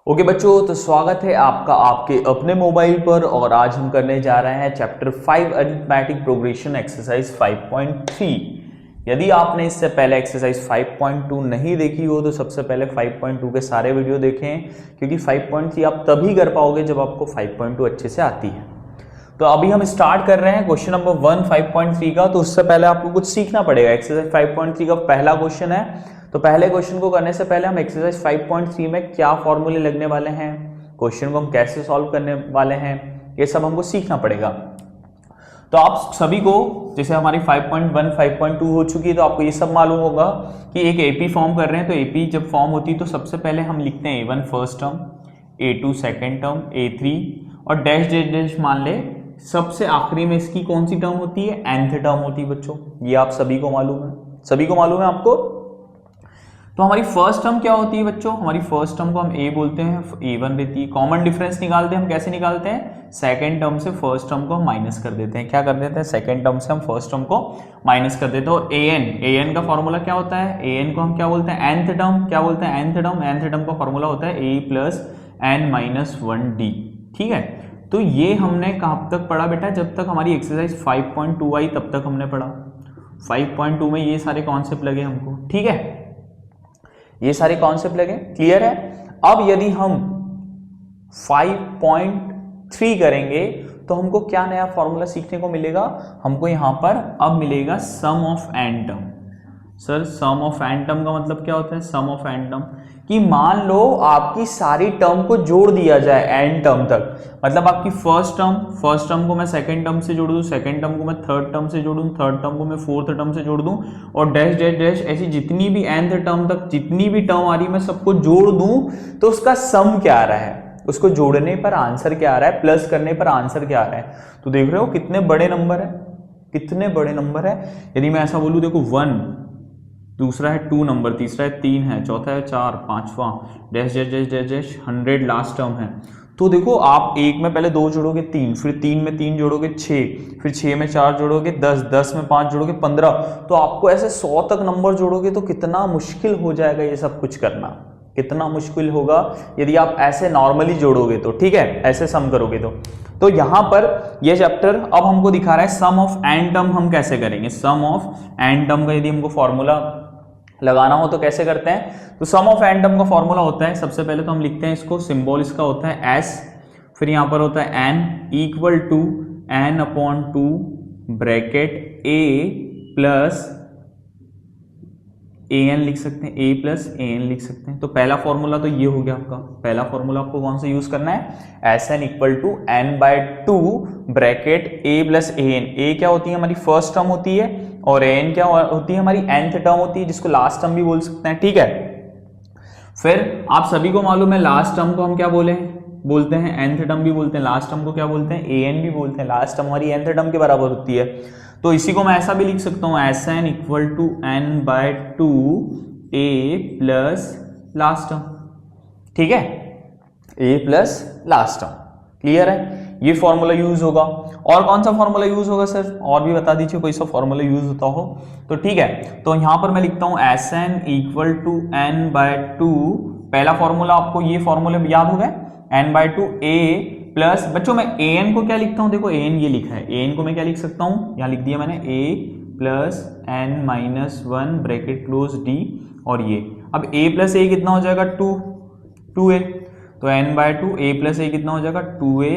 Okay बच्चों, तो स्वागत है आपका आपके अपने मोबाइल पर। और आज हम करने जा रहे हैं चैप्टर 5 अरिथमेटिक प्रोग्रेशन एक्सरसाइज 5.3। यदि आपने इससे पहले एक्सरसाइज 5.2 नहीं देखी हो तो सबसे पहले 5.2 के सारे वीडियो देखें, क्योंकि 5.3 आप तभी कर पाओगे जब आपको 5.2 अच्छे से आती है। तो अभी हम स्टार्ट कर रहे हैं क्वेश्चन नंबर 1 5.3 का। तो उससे पहले आपको कुछ सीखना पड़ेगा। एक्सरसाइज 5.3 का पहला क्वेश्चन है, तो पहले क्वेश्चन को करने से पहले हम एक्सरसाइज 5.3 में क्या फॉर्मूले लगने वाले हैं, क्वेश्चन को हम कैसे सॉल्व करने वाले हैं, ये सब हमको सीखना पड़ेगा। तो आप सभी को, जैसे हमारी 5.1 5.2 हो चुकी है, तो आपको ये सब मालूम होगा कि एक एपी फॉर्म कर रहे हैं। तो एपी जब फॉर्म होती है तो सबसे पहले हम लिखते हैं A1 first term, A2 second term, A3 और डैश डैश डैश मान ले सबसे आखिरी में इसकी कौन सी टर्म होती है, nth टर्म होती है बच्चों। ये आप सभी को मालूम है, सभी को मालूम है आपको। तो हमारी फर्स्ट टर्म क्या होती है बच्चों, हमारी फर्स्ट टर्म को हम A बोलते हैं, A1 रहती है। कॉमन डिफरेंस निकालते हैं हम, कैसे निकालते हैं, सेकंड टर्म से फर्स्ट टर्म को हम माइनस कर देते हैं। क्या कर देते हैं, सेकंड टर्म से हम फर्स्ट टर्म को माइनस कर देते हैं। और an का फॉर्मूला क्या होता है, an को हम क्या बोलते हैं, nth टर्म। क्या बोलते हैं, nth टर्म का फॉर्मूला होता है a plus n minus 1d। ठीक है, तो ये हमने कब तक पढ़ा बेटा, जब तक हमारी एक्सरसाइज 5.2 आई तब तक हमने पढ़ा। 5.2 में ये सारे कॉन्सेप्ट लगे हमको। ठीक है, ये सारे कॉन्सेप्ट लगे, क्लियर है। अब यदि हम 5.3 करेंगे तो हमको क्या नया फॉर्मूला सीखने को मिलेगा, हमको यहां पर अब मिलेगा sum of n term. Sir sum of n term का मतलब क्या होता है, सम ऑफ एन टर्म कि मान लो आपकी सारी टर्म को जोड़ दिया जाए एन टर्म तक। मतलब आपकी फर्स्ट टर्म को मैं सेकंड टर्म से जोड़ दूं, सेकंड टर्म को मैं थर्ड टर्म से जोड़ दूं, थर्ड टर्म को मैं फोर्थ टर्म से जोड़ दूं, और डैश डैश डैश ऐसी जितनी भी nth टर्म तक जितनी भी टर्म आ रही है मैं सबको जोड़ दूं, तो उसका सम क्या आ रहा है, उसको जोड़ने पर आंसर क्या आ रहा है, प्लस करने पर आंसर क्या आ रहा है। तो देख रहे हो कितने बड़े नंबर है, कितने बड़े नंबर है। यदि मैं ऐसा बोलूं, देखो 1, दूसरा है 2 नंबर, तीसरा है 3 है, चौथा है 4, पांचवा dash dash dash dash dash 100 last term है। तो देखो आप एक में पहले 2 जोड़ोगे 3, फिर 3 में 3 जोड़ोगे 6, फिर 6 में 4 जोड़ोगे 10, 10 में 5 जोड़ोगे 15। तो आपको ऐसे 100 तक नंबर जोड़ोगे तो कितना मुश्किल हो जाएगा ये सब कुछ करना, कितना मुश्किल होगा यदि आप ऐसे नॉर्मली जोड़ोगे तो। ठीक है, ऐसे सम करोगे तो यहां पर ये चैप्टर अब हमको दिखा रहा है सम ऑफ एन टर्म हम कैसे करेंगे। सम ऑफ एन टर्म का यदि हमको फॉर्मूला लगाना हो तो कैसे करते हैं। तो सम ऑफ एन टर्म का फॉर्मूला होता है, सबसे पहले तो हम लिखते हैं इसको, सिंबल इसका होता है s, फिर यहां पर होता है n equal to n upon 2 bracket a plus an लिख सकते हैं, a प्लस an लिख सकते हैं। तो पहला फॉर्मूला तो ये हो गया आपका। पहला फॉर्मूला आपको कौन सा यूज करना है, Sn equal to n/2 bracket a plus an। a क्या होती है, हमारी फर्स्ट टर्म होती है, और an क्या होती है, हमारी nth टर्म होती है, जिसको लास्ट टर्म भी बोल सकते हैं। ठीक है, फिर आप सभी को मालूम है लास्ट टर्म को हम क्या बोलते हैं, nth टर्म भी बोलते हैं, लास्ट टर्म को क्या बोलते हैं, an भी बोलते हैं। लास्ट टर्म हमारी nth टर्म के बराबर होती है। तो इसी को मैं ऐसा भी लिख सकता हूं, Sn equal to n/2 a plus last term. ठीक है, a plus last term, clear है। ये फॉर्मूला यूज होगा। और कौन सा फॉर्मूला यूज होगा सर, और भी बता दीजिए कोई सा फॉर्मूला यूज होता हो तो। ठीक है, तो यहां पर मैं लिखता हूं Sn इक्वल टू n/2। पहला फॉर्मूला आपको ये फॉर्मूले याद हो गए, n/2 a प्लस, बच्चों मैं an को क्या लिखता हूं, देखो an ये लिखा है, an को मैं क्या लिख सकता हूं, यहां लिख दिया मैंने a plus n minus 1 bracket close d। और ये अब a प्लस a कितना हो जाएगा, 2a। तो n/2 a प्लस a कितना हो जाएगा, 2a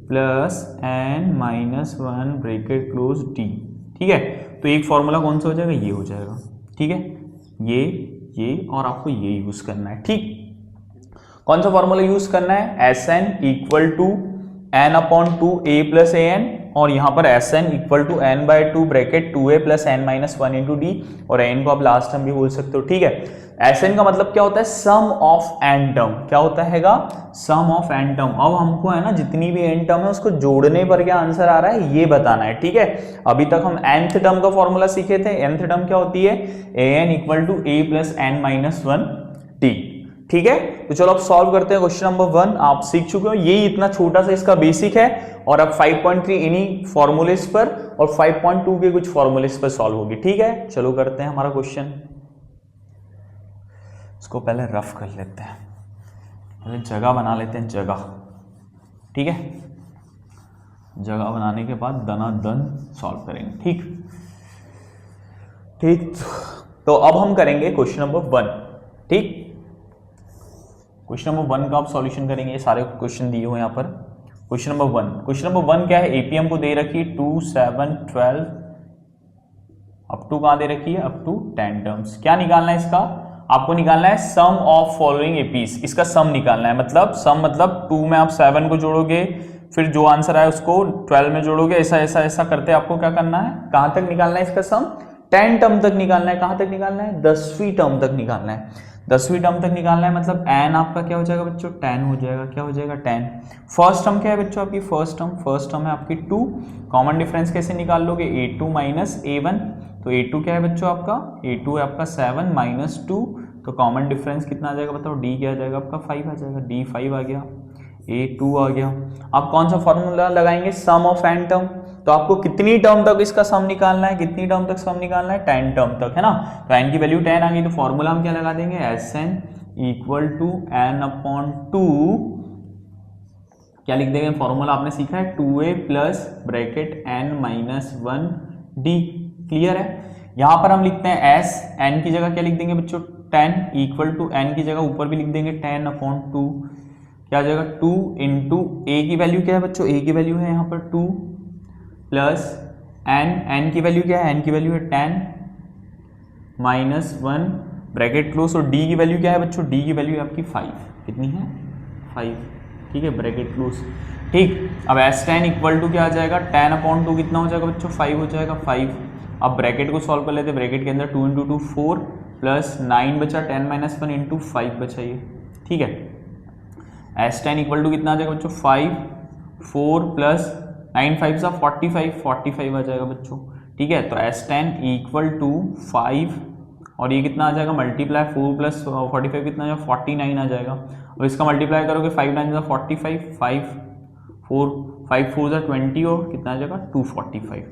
plus n minus 1 bracket close d। ठीक है, तो एक फॉर्मूला कौन सा हो जाएगा, ये हो जाएगा। ठीक है, ये और आपको ये यूज करना है। ठीक, कौन सा फॉर्मूला यूज करना है, Sn equal to n upon 2 a plus an, और यहां पर Sn equal to n/2 bracket 2a plus n minus 1 into D, और n को आप लास्ट टर्म भी बोल सकते हो। ठीक है, Sn का मतलब क्या होता है, सम ऑफ एन टर्म। क्या होता हैगा, सम ऑफ एन टर्म। अब हमको है ना जितनी भी एन टर्म है उसको जोड़ने पर क्या आंसर आ रहा है ये बताना है। ठीक है, अभी तक हम nth टर्म का फॉर्मूला सीखे थे। nth टर्म क्या होती है, an equal to a plus n minus 1 T. ठीक है, तो चलो अब सॉल्व करते हैं क्वेश्चन नंबर 1। आप सीख चुके हो, ये इतना छोटा सा इसका बेसिक है, और अब 5.3 इन्हीं फॉर्मूलेस पर और 5.2 के कुछ फॉर्मूलेस पर सॉल्व होगी। ठीक है, चलो करते हैं हमारा क्वेश्चन। इसको पहले रफ कर लेते हैं। पहले जगह बना लेते हैं, जगह, ठीक है। जगह बनाने के बाद दनादन सॉल्व करेंगे, ठीक ठीक। तो अब हम करेंगे क्वेश्चन नंबर 1, ठीक। क्वेश्चन नंबर 1 का आप सॉल्यूशन करेंगे, ये सारे क्वेश्चन दिए हुए हैं यहाँ पर। क्वेश्चन नंबर 1, क्वेश्चन नंबर 1 क्या है, एपीएम को दे रखी 2, 7, 12 अप टू कहां दे रखी है, अप टू 10 टर्म्स। क्या निकालना है इसका, आपको निकालना है सम ऑफ फॉलोइंग एपीज, इसका सम निकालना है। मतलब सम मतलब 2 में आप 7 को जोड़ोगे, फिर जो आंसर आए उसको 12 में जोड़ोगे, ऐसा ऐसा ऐसा करते आपको क्या करना है, कहां तक निकालना है इसका सम, 10 टर्म तक निकालना है। कहां तक निकालना है, 10वीं टर्म तक निकालना है। 10वीं टर्म तक निकालना है, मतलब n आपका क्या हो जाएगा बच्चों, 10 हो जाएगा। क्या हो जाएगा, 10। फर्स्ट टर्म क्या है बच्चों आपकी, फर्स्ट टर्म है आपकी 2। कॉमन डिफरेंस कैसे निकाल लोगे, a2 माइनस a1। तो a2 क्या है बच्चों आपका, a2 है आपका 7 माइनस 2, तो कॉमन डिफरेंस कितना आ जाएगा बताओ, d क्या आ जाएगा आपका 5 आ जाएगा, d 5 आ गया, a2 आ गया। अब कौन सा फॉर्मूला लगाएंगे, सम ऑफ n टर्म। तो आपको कितनी टर्म तक इसका सम निकालना है, कितनी टर्म तक सम निकालना है, 10 टर्म तक, है ना। तो n की वैल्यू 10 आ गई, तो फॉर्मूला हम क्या लगा देंगे, Sn equal to n upon 2, क्या लिख देंगे, फॉर्मूला आपने सीखा है 2a plus bracket n minus 1 d। Clear है। यहां पर हम लिखते हैं s, n की जगह क्या लिख देंगे बच्चों, 10 इक्वल टू n की जगह ऊपर भी लिख देंगे 10 अपॉन 2, क्या आ जाएगा 2 इंटू a की वैल्यू क्या है बच्चों, a की वैल्यू है यहाँ पर 2 प्लस n की वैल्यू क्या है, n की वैल्यू है 10 माइनस 1 ब्रैकेट क्लोज, और d की वैल्यू क्या है बच्चों, d की वैल्यू है आपकी 5, कितनी है 5, ठीक है, ब्रैकेट क्लोज, ठीक। अब s10 इक्वल टू क्या आ जाएगा, 10 अपॉन 2 कितना हो जाएगा बच्चों, 5 हो जाएगा, 5। अब ब्रैकेट को सॉल्व कर लेते हैं, ब्रैकेट के अंदर 2 इंटू 2 4 प्लस 9 बचा, 10 माइनस 1 इंटू 5 बचा ये, ठीक है। s10 इक्वल टू कितना आ जाएगा बच्चों, 5, 4 प्लस 9 5 सा 45 आ जाएगा बच्चों, ठीक है। तो s10 इक्वल टू 5 और ये कितना आ जाएगा, मल्टीप्लाई 4 प्लस 45 कितना आ जाएगा, 49 आ जाएगा। और इसका मल्टीप्लाई करोगे 5 9 सा 45, 5 4 सा 20 और कितना आ जाएगा 245।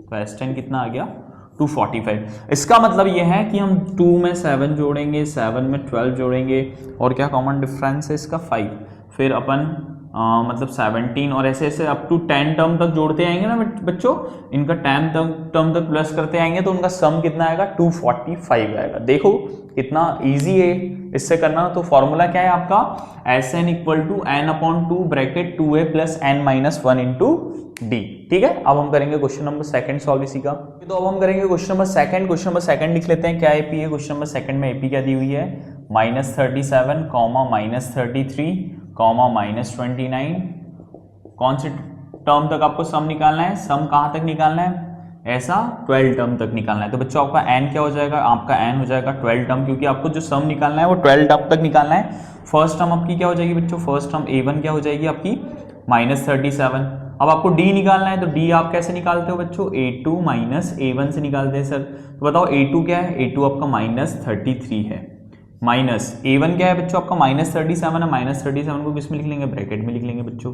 तो s10 कितना आ गया 245। इसका मतलब ये है कि हम 2 में 7 जोड़ेंगे, 7 में 12 जोड़ेंगे, और क्या कॉमन डिफरेंस है इसका 5, फिर अपन मतलब 17 और ऐसे ऐसे अप टू 10 टर्म तक जोड़ते आएंगे ना बच्चों, इनका 10 टर्म तक प्लस करते आएंगे, तो उनका सम कितना आएगा 245 आएगा। देखो कितना इजी है इससे करना। तो फॉर्मूला क्या है आपका, Sn equal to n upon 2 bracket 2a plus n minus 1 into D, ठीक है। अब हम करेंगे क्वेश्चन नंबर 2 सॉल्व इसी का। तो अब हम करेंगे क्वेश्चन नंबर 2। क्वेश्चन नंबर 2 लिख लेते हैं, क्या एपी है क्वेश्चन नंबर 2 में, एपी क्या दी हुई है, -37 कॉमा -33 कॉमा -29। कौन से टर्म तक आपको सम निकालना है, सम कहां तक निकालना है, ऐसा 12 टर्म तक निकालना है। तो बच्चों आपका n क्या हो जाएगा, आपका n हो जाएगा 12 टर्म, क्योंकि आपको जो सम निकालना है वो 12 टर्म तक निकालना है। फर्स्ट टर्म आपकी क्या हो जाएगी बच्चों, फर्स्ट टर्म a1 क्या हो जाएगी आपकी -37। अब आपको d निकालना है, तो d आप कैसे निकालते हो बच्चों, a2 माइनस a1 से निकालते हैं सर। तो बताओ a2 क्या है, a2 आपका -33 है, माइनस a1 क्या है बच्चों आपका -37 है, -37 को किस में लिख लेंगे, ब्रैकेट में लिख लेंगे बच्चों।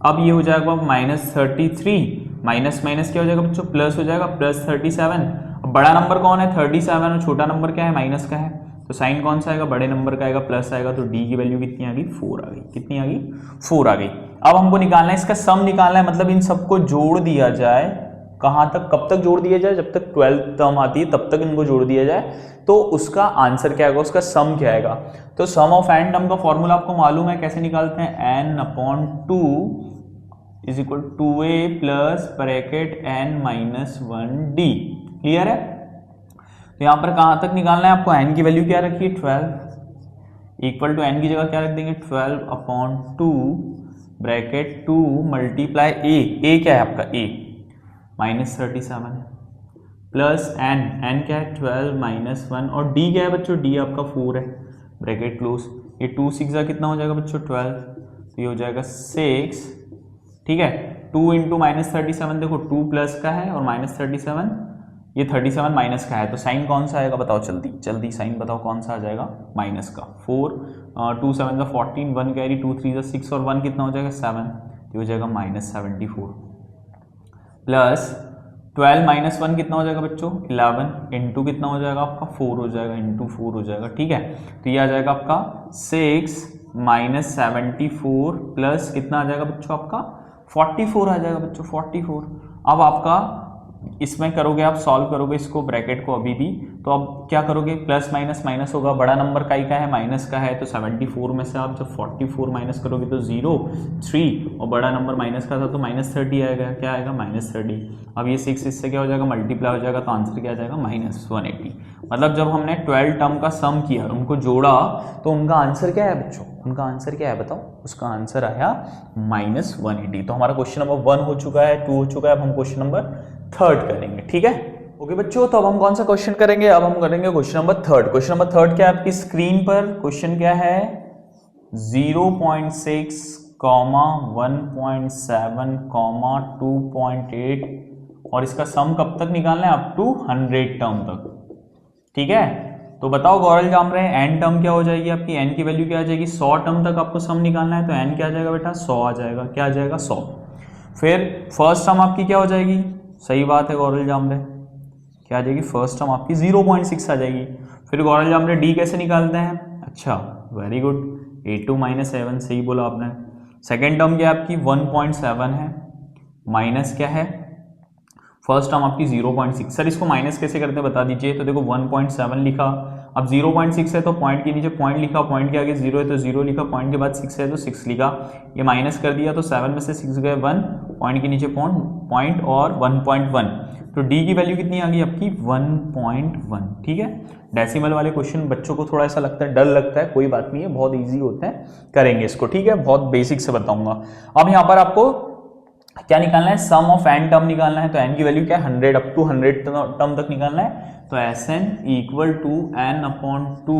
अब ये हो जाएगा -33 माइनस माइनस क्या हो जाएगा बच्चों, प्लस हो जाएगा +37। अब बड़ा नंबर कौन है 37 और छोटा नंबर क्या है माइनस का है, तो साइन कौन सा आएगा, बड़े नंबर का आएगा, प्लस आएगा। तो d की वैल्यू कितनी आ गई, 4 आ गई, कितनी आ गई 4 आ गई। अब हमको निकालना है इसका सम निकालना है, मतलब इन सबको जोड़ दिया जाए, कहां तक, कब तक जोड़ दिया जाए, जब तक 12 टर्म आती है तब तक इनको जोड़ दिया जाए, तो उसका आंसर क्या आएगा, उसका सम क्या आएगा। तो सम ऑफ n टर्म का फॉर्मूला आपको मालूम है, कैसे निकालते हैं, n upon 2 is equal 2a plus bracket n minus 1d। Clear है। तो यहां पर कहां तक निकालना है आपको, n की वैल्यू क्या रखी है 12 इक्वल टू n की जगह क्या रख देंगे 12 अपॉन 2 ब्रैकेट 2 मल्टीप्लाई a क्या है आपका a -37 है, प्लस n क्या है 12 माइनस 1, और d क्या है बच्चों, d आपका 4 है, ब्रैकेट क्लोज। ये 2 6 कितना हो जाएगा बच्चों 12, तो ये हो जाएगा 6, ठीक है। 2 इंटू -37 देखो 2 प्लस का है और -37 ये 37 माइनस का है, तो साइन कौन सा आएगा बताओ, जल्दी साइन बताओ कौन सा आ जाएगा, माइनस का। 4 2 7 14 1 कैरी 2 3 6 और 1 कितना हो जाएगा 7, ये हो जाएगा -74 प्लस 12 माइनस 1 कितना हो जाएगा बच्चों 11 इंटू कितना हो जाएगा आपका 4 हो जाएगा इंटू 4 हो जाएगा। ठीक है, तो ये आ जाएगा आपका 6 माइनस 74 प्लस कितना आ जाएगा बच्चों आपका 44 आ जाएगा बच्चों 44। अब आपका इसमें करोगे आप सॉल्व करोगे इसको ब्रैकेट को अभी भी, तो अब क्या करोगे प्लस माइनस माइनस होगा, बड़ा नंबर का है माइनस का है, तो 74 में से आप जब 44 माइनस करोगे तो 0 3 और बड़ा नंबर माइनस का था तो -30 आएगा, क्या आएगा -30। अब ये 6 इससे क्या हो जाएगा मल्टीप्लाई हो जाएगा, तो आंसर क्या आ जाएगा -180। मतलब जब हमने 12 टर्म का सम किया उनको जोड़ा तो उनका आंसर क्या है बच्चों, उनका आंसर क्या है बताओ, उसका आंसर आया -180। तो हमारा क्वेश्चन नंबर 1 हो चुका है, 2 हो चुका है, अब हम क्वेश्चन नंबर 3 करेंगे। ठीक है ओके बच्चों, तो अब हम कौन सा क्वेश्चन करेंगे, अब हम करेंगे क्वेश्चन नंबर 3। क्वेश्चन नंबर 3 क्या है आपकी स्क्रीन पर, क्वेश्चन क्या है 0.6, 1.7, 2.8 और इसका सम कब तक निकालना है अप टू 100 टर्म तक। ठीक है, तो बताओ गौरव जान रहे हैं एन टर्म क्या हो जाएगी आपकी, एन की वैल्यू क्या आ जाएगी 100 टर्म तक आपको सम निकालना है, तो एन क्या आ जाएगा बेटा 100 आ जाएगा, क्या आ जाएगा 100। फिर फर्स्ट टर्म आपकी क्या हो जाएगी, सही बात है गौरव जामरे, क्या आ जाएगी फर्स्ट टर्म आपकी 0.6 आ जाएगी। फिर गौरव जामरे डी कैसे निकालते हैं, अच्छा वेरी गुड 8 माइनस 7 सही बोला आपने। सेकेंड टर्म क्या है आपकी 1.7 है, माइनस क्या है फर्स्ट टर्म आपकी 0.6। सर इसको माइनस कैसे करते हैं बता दीजिए, तो देखो 1.7 लिखा, अब 0.6 है तो पॉइंट के नीचे पॉइंट लिखा, पॉइंट के आगे 0 है तो 0 लिखा, पॉइंट के बाद 6 है तो 6 लिखा, ये माइनस कर दिया तो 7 में से 6 गए 1, पॉइंट के नीचे पॉइंट और 1.1, तो डी की वैल्यू कितनी आ गई आपकी 1.1। ठीक है, डेसिमल वाले क्वेश्चन बच्चों को थोड़ा ऐसा लगता है, डर लगता है, कोई बात नहीं है, बहुत ईजी होता है, करेंगे इसको। ठीक है, बहुत बेसिक से बताऊंगा। अब यहाँ पर आपको क्या निकालना है, सम ऑफ एन टर्म निकालना है, तो एन की वैल्यू क्या है 100 अप टू 100 टर्म तक निकालना है, तो S N equal to N upon 2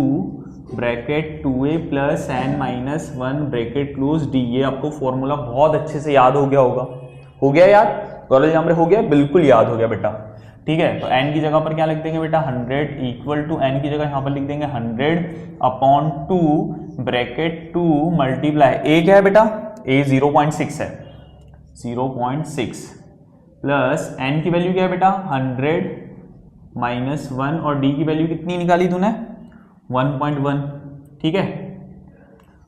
bracket 2a plus N minus 1 bracket close D. ये आपको फॉर्मूला बहुत अच्छे से याद हो गया होगा, हो गया याद गौरव जामरे, हो गया बिल्कुल याद हो गया बेटा। ठीक है, तो n की जगह पर क्या लिख देंगे बेटा 100 इक्वल टू n की जगह यहाँ पर लिख देंगे 100 अपॉन 2 ब्रैकेट 2 मल्टीप्लाई a क्या है बेटा a 0.6 है 0.6 प्लस n की वैल्यू क्या है बेटा 100 माइनस 1 और d की वैल्यू कितनी निकाली तूने 1.1। ठीक है,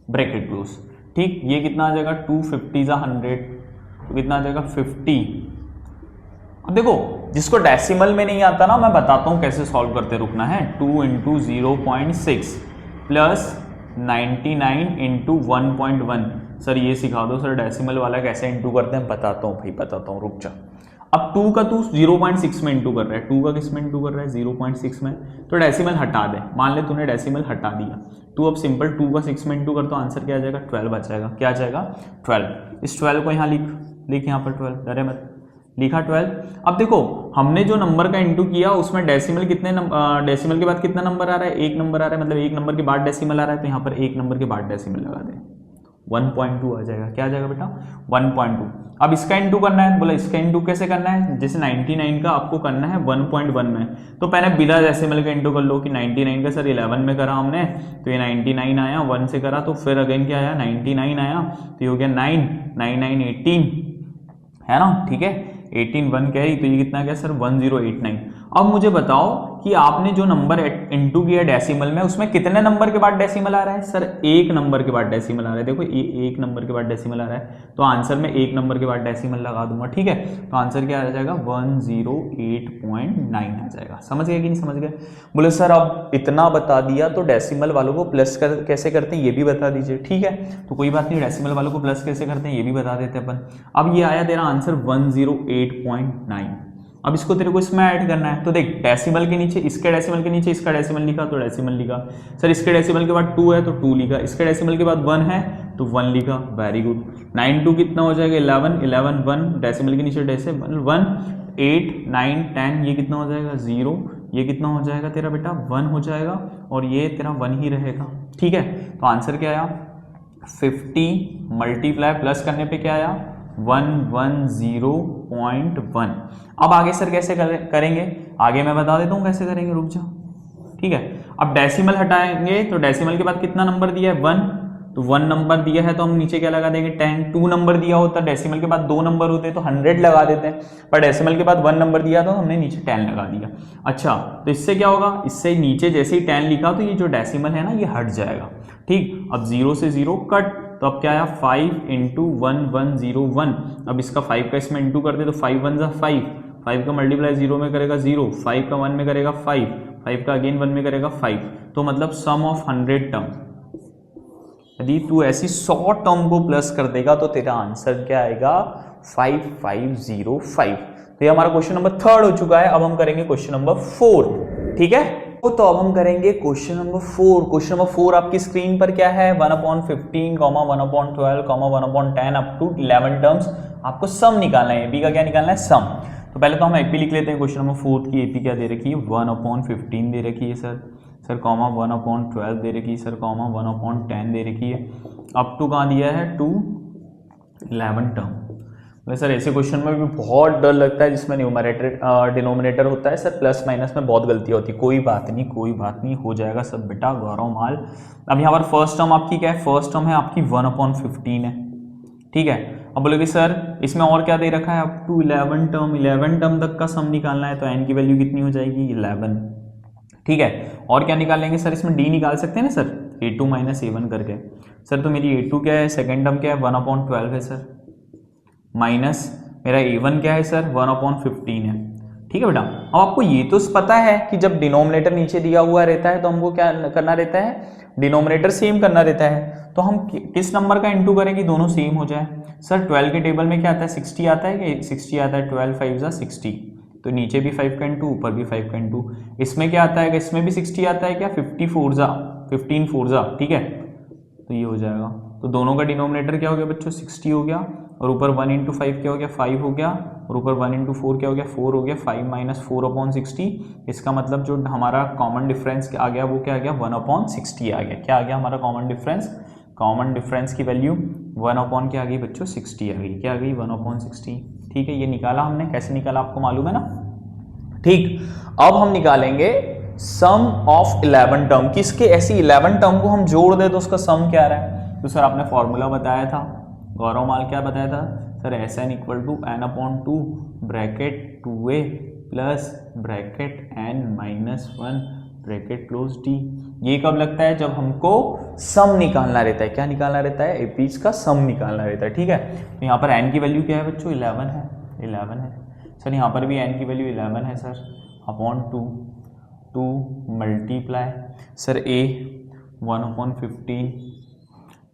ब्रैकेट क्लोज। ठीक, ये कितना आ जाएगा 250 जा 100 तो कितना आ जाएगा 50। अब देखो जिसको डेसिमल में नहीं आता ना, मैं बताता हूं कैसे सॉल्व करते, रुकना है। 2 इंटू 0.6 प्लस 99 इंटू 1.1। सर ये सिखा दो सर डेसिमल वाला कैसे इंटू करते हैं, बताता हूँ भाई बताता हूँ, रुक जा। अब 2 का तू 0.6 में इंटू कर रहा है, 2 का किस में इंटू कर रहा है 0.6 में, तो डेसिमल हटा दे, मान ले तूने डेसिमल हटा दिया, तू अब सिंपल 2 का 6 में इंटू कर, तो आंसर क्या आ जाएगा 12 आ जाएगा, क्या आ जाएगा 12। इस 12 को यहाँ लिख यहाँ पर 12, डरे मत, लिखा 12। अब देखो हमने जो नंबर का इंटू किया उसमें डेसिमल कितने डेसिमल के बाद कितना नंबर आ रहा है, एक नंबर आ रहा है, मतलब एक नंबर के बाद डेसिमल आ रहा है, तो यहाँ पर एक नंबर के बाद डेसिमल लगा दे, 1.2 आ जाएगा, क्या आ जाएगा बेटा 1.2। अब इसका इंटू करना है, बोला इसका इंटू कैसे करना है, जैसे 99 का आपको करना है 1.1 में, तो पहले बिना डेसिमल का इंटू कर लो कि 99 का सर 11 में करा हमने, तो ये 99 आया, 1 से करा तो फिर अगेन क्या आया 99 आया, तो ये हो गया 9 9 9 18 है ना। ठीक है, 18 1 कैरी, तो ये कितना गया सर 1089। अब मुझे बताओ कि आपने जो नंबर इंटू किया डेसिमल में उसमें कितने नंबर के बाद डेसिमल आ रहा है, सर एक नंबर के बाद डेसिमल आ रहा है, देखो ये एक नंबर के बाद डेसिमल आ रहा है, तो आंसर में एक नंबर के बाद डेसिमल लगा दूंगा। ठीक है, तो आंसर क्या आ जाएगा 108.9 आ जाएगा। समझ गए कि नहीं समझ गए, बोले सर अब इतना बता दिया तो डेसिमल वालों को प्लस कैसे करते हैं ये भी बता दीजिए। ठीक है, तो कोई बात नहीं, डेसिमल वालों को प्लस कैसे करते हैं ये भी बता देते अपन। अब ये आया तेरा आंसर 108.9। अब इसको तेरे को इसमें ऐड करना है, तो देख डेसिमल के नीचे इसके डेसिमल के नीचे इसका डेसिमल लिखा तो डेसिमल लिखा, सर इसके डेसिमल के बाद 2 है तो 2 लिखा, इसके डेसिमल के बाद 1 है तो 1 लिखा, वेरी गुड। 9 2 कितना हो जाएगा 11 11 1 डेसिमल के नीचे डेसिमल 1 8 9 10, ये कितना हो जाएगा 0, ये कितना हो जाएगा तेरा बेटा 1 हो जाएगा, और ये तेरा 1 ही रहेगा। ठीक है, तो आंसर क्या आया 50 मल्टीप्लाई प्लस करने पे क्या आया 110.1। अब आगे सर कैसे करेंगे, आगे मैं बता देता हूँ कैसे करेंगे, रुक जाओ। ठीक है, अब डेसिमल हटाएंगे तो डेसिमल के बाद कितना नंबर दिया है 1, तो 1 नंबर दिया है तो हम नीचे क्या लगा देंगे 10, 2 नंबर दिया होता, डेसिमल के बाद 2 नंबर होते तो 100 लगा देते हैं, पर डेसिमल के बाद 1 नंबर दिया तो हमने नीचे 10 लगा दिया। अच्छा, तो इससे क्या होगा, इससे नीचे जैसे ही 10 लिखा तो ये जो डेसिमल है ना ये हट जाएगा। ठीक, अब 0 से 0 कट, तो अब क्या आया 5 इंटू 1101। अब इसका 5 का इसमें इंटू कर दे तो 5 1 जा 5, 5 का मल्टीप्लाई 0 में करेगा 0, 5 का 1 में करेगा 5, 5 का अगेन 1 में करेगा 5, तो मतलब सम ऑफ 100 टर्म। यदि तू ऐसी 100 टर्म को प्लस कर देगा तो तेरा आंसर क्या आएगा 5505। तो ये हमारा क्वेश्चन नंबर 3 हो चुका है। अब हम करेंगे क्वेश्चन नंबर 4। ठीक है, तो अब हम करेंगे क्वेश्चन नंबर 4। क्वेश्चन नंबर 4 आपकी स्क्रीन पर क्या है, 1/15, 1/12, 1/10 अप टू 11 टर्म्स। आपको सम निकालना है, एपी का क्या निकालना है, सम। तो पहले तो हम एपी लिख लेते हैं। क्वेश्चन नंबर 4 की एपी क्या दे रखी है, 1/15 दे रखी है सर कॉमा 1/12 दे रखी है सर कॉमा 1/10 दे रखी है, अप टू कहाँ दिया है, टू 11 टर्म। सर ऐसे क्वेश्चन में भी बहुत डर लगता है जिसमें न्यूमरेटर डिनोमिनेटर होता है सर, प्लस माइनस में बहुत गलती होती है। कोई बात नहीं, हो जाएगा सब बेटा, गौरव माल। अब यहाँ पर फर्स्ट टर्म आपकी क्या है, फर्स्ट टर्म है आपकी 1/15 है। ठीक है, अब बोलोगे सर इसमें और क्या दे रखा है, अप टू 11 टर्म, 11 टर्म तक का सम निकालना है, तो एन की वैल्यू कितनी हो जाएगी 11। ठीक है, और क्या निकालेंगे सर, इसमें डी निकाल सकते हैं ना सर, a2 माइनस a1 करके। सर तो मेरी a2 क्या है, सेकेंड टर्म क्या है 1/12 है सर, माइनस मेरा a1 क्या है सर 1/15 है। ठीक है बेटा, अब आपको ये तो पता है कि जब डिनोमिनेटर नीचे दिया हुआ रहता है तो हमको क्या करना रहता है, डिनोमिनेटर सेम करना रहता है। तो हम किस नंबर का इंटू करें कि दोनों सेम हो जाए। सर 12 के टेबल में क्या आता है, 60 आता है कि 60 आता है, 12 5 जा 60, तो नीचे भी 5 का इंटू, ऊपर भी 5 का इंटू। इसमें क्या आता है कि इसमें भी 60 आता है क्या, 15 4 जा। ठीक है, तो ये हो जाएगा। तो दोनों का डिनोमिनेटर क्या हो गया बच्चों 60 हो गया, और ऊपर 1 इंटू 5 क्या हो गया 5 हो गया, और ऊपर 1 इंटू 4 क्या हो गया 4 हो गया, 5 माइनस 4/60। इसका मतलब जो हमारा कॉमन डिफरेंस आ गया वो क्या आ गया 1/60 आ गया। क्या आ गया हमारा कॉमन डिफरेंस, कॉमन डिफरेंस की वैल्यू 1/ क्या आ गई बच्चों 60 आ गई। क्या आ गई 1/60। ठीक है, ये निकाला हमने, कैसे निकाला आपको मालूम है ना। ठीक, अब हम निकालेंगे सम ऑफ 11 टर्म। किसके ऐसी 11 टर्म को हम जोड़ दे तो उसका सम क्या रहा है। तो सर आपने फॉर्मूला बताया था, गौरव माल क्या बताया था sir, Sn equal to n/2 bracket 2a plus bracket n minus 1 bracket close d। ये कब लगता है, जब हमको सम निकालना रहता है। क्या निकालना रहता है, एपीज का सम निकालना रहता है। ठीक है, तो यहाँ पर n की वैल्यू क्या है बच्चों 11 है, 11 है सर। यहाँ पर भी n की वैल्यू 11 है sir, upon 2 multiply sir a 1/15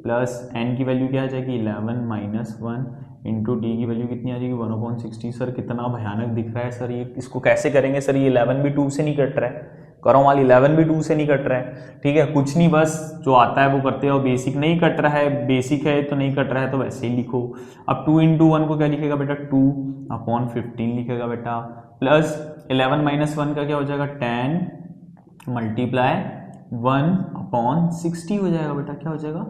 plus n की वैल्यू क्या आ जाएगी 11 माइनस 1 इंटू डी की वैल्यू कितनी आ जाएगी 1/60। सर कितना भयानक दिख रहा है सर, ये इसको कैसे करेंगे सर, ये 11 भी 2 से नहीं कट रहा है, करो माल 11 भी 2 से नहीं कट रहा है। ठीक है, कुछ नहीं, बस जो आता है वो करते हो। बेसिक नहीं कट रहा है, बेसिक है तो नहीं कट रहा है तो वैसे ही लिखो। अब 2 इंटू 1 को क्या लिखेगा बेटा 2/15 लिखेगा बेटा, प्लस 11 माइनस 1 का क्या हो जाएगा 10 मल्टीप्लाई 1/60 हो जाएगा बेटा। क्या हो जाएगा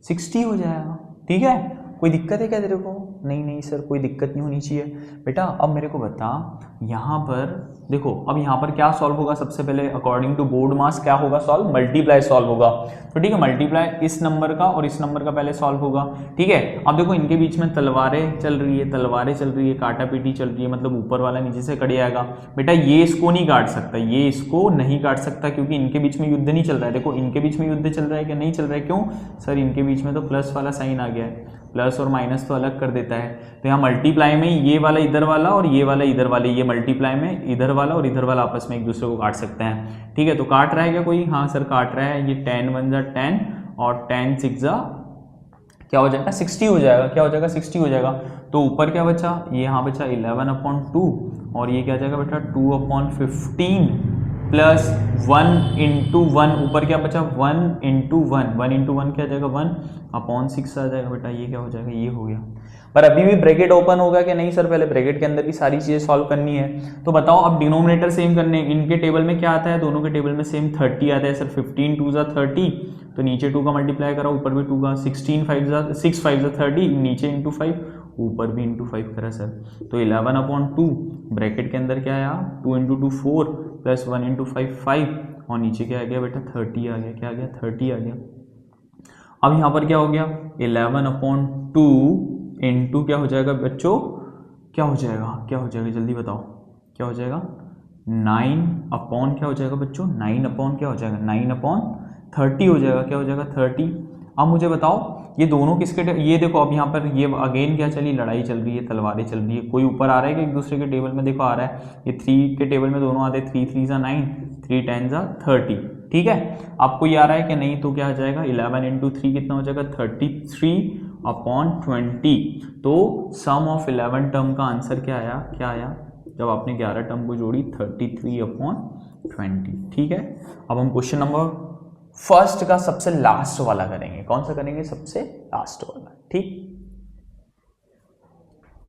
60 हो जाएगा। ठीक है, कोई दिक्कत है क्या तेरे को, नहीं सर कोई दिक्कत नहीं होनी चाहिए बेटा। अब मेरे को बता, यहाँ पर देखो, अब यहाँ पर क्या सॉल्व होगा, सबसे पहले अकॉर्डिंग टू बोर्ड मास क्या होगा सॉल्व, मल्टीप्लाई सॉल्व होगा। तो ठीक है, मल्टीप्लाई इस नंबर का और इस नंबर का पहले सॉल्व होगा। ठीक है, अब देखो इनके बीच में तलवारें चल रही है, काटा पीटी चल रही है, मतलब ऊपर वाला नीचे से कट जाएगा बेटा। ये इसको नहीं काट सकता, ये इसको नहीं काट सकता, क्योंकि इनके बीच में युद्ध नहीं चल रहा है। देखो इनके बीच में युद्ध चल रहा है कि नहीं चल रहा है, क्यों सर, इनके बीच में तो प्लस वाला साइन आ गया है, प्लस और माइनस तो अलग कर देता है। तो यहाँ मल्टीप्लाई में ये वाला इधर वाला और ये वाला इधर वाले, ये मल्टीप्लाई में इधर वाला और इधर वाला आपस में एक दूसरे को काट सकते हैं। ठीक है, तो काट रहा है क्या कोई, हाँ सर काट रहा है। ये 10 1 जा 10 और 10 6 जा क्या हो जाएगा 60 हो जाएगा। क्या हो जाएगा 60 हो जाएगा। तो ऊपर क्या बचा, ये यहाँ बचा 11/2 और ये क्या जाएगा बेटा 2/15 प्लस 1 इंटू 1, ऊपर क्या बचा 1 इंटू 1 क्या जाएगा 1/6 आ जाएगा बेटा। ये क्या हो जाएगा, ये हो गया। पर अभी भी ब्रैकेट ओपन होगा कि नहीं सर, पहले ब्रैकेट के अंदर भी सारी चीजें सॉल्व करनी है। तो बताओ, अब डिनोमिनेटर सेम करने, इनके टेबल में क्या आता है, दोनों के टेबल में सेम 30 आता है सर। 15 2 जा 30, तो नीचे 2 का मल्टीप्लाई करा, ऊपर भी 2 का, 16 5 जा 6 5 जा 30, नीचे इंटू 5 ऊपर भी इंटू 5 करा सर। तो 11/2 ब्रैकेट के अंदर क्या आया 2 इंटू 2 4 प्लस 1 इंटू 5 5 और नीचे क्या आ गया बेटा 30 आ गया। क्या आ गया 30 आ गया। अब यहाँ पर क्या हो गया 11/2 इंटू क्या हो जाएगा बच्चों, क्या हो जाएगा जल्दी बताओ, क्या हो जाएगा 9 क्या हो जाएगा बच्चों, 9 क्या हो जाएगा 9/30 हो जाएगा, क्या हो जाएगा 30। अब मुझे बताओ ये दोनों किसके ये देखो अब यहाँ पर ये अगेन क्या चली, लड़ाई चल रही है, तलवारें चल रही है, कोई ऊपर आ रहा है कि एक दूसरे के टेबल में, देखो आ रहा है ये 3 के टेबल में दोनों आते हैं, 3 3 ज़ा 9, 3 10 ज़ा 30, ठीक है। आपको ये आ रहा है कि नहीं, तो क्या आ जाएगा 11 इंटू 3 कितना हो जाएगा 33/20। तो सम ऑफ 11 टर्म का आंसर क्या आया जब आपने 11 टर्म को जोड़ी 33/20, ठीक है। अब हम क्वेश्चन नंबर फर्स्ट का सबसे लास्ट वाला करेंगे, कौन सा करेंगे, सबसे लास्ट वाला, ठीक।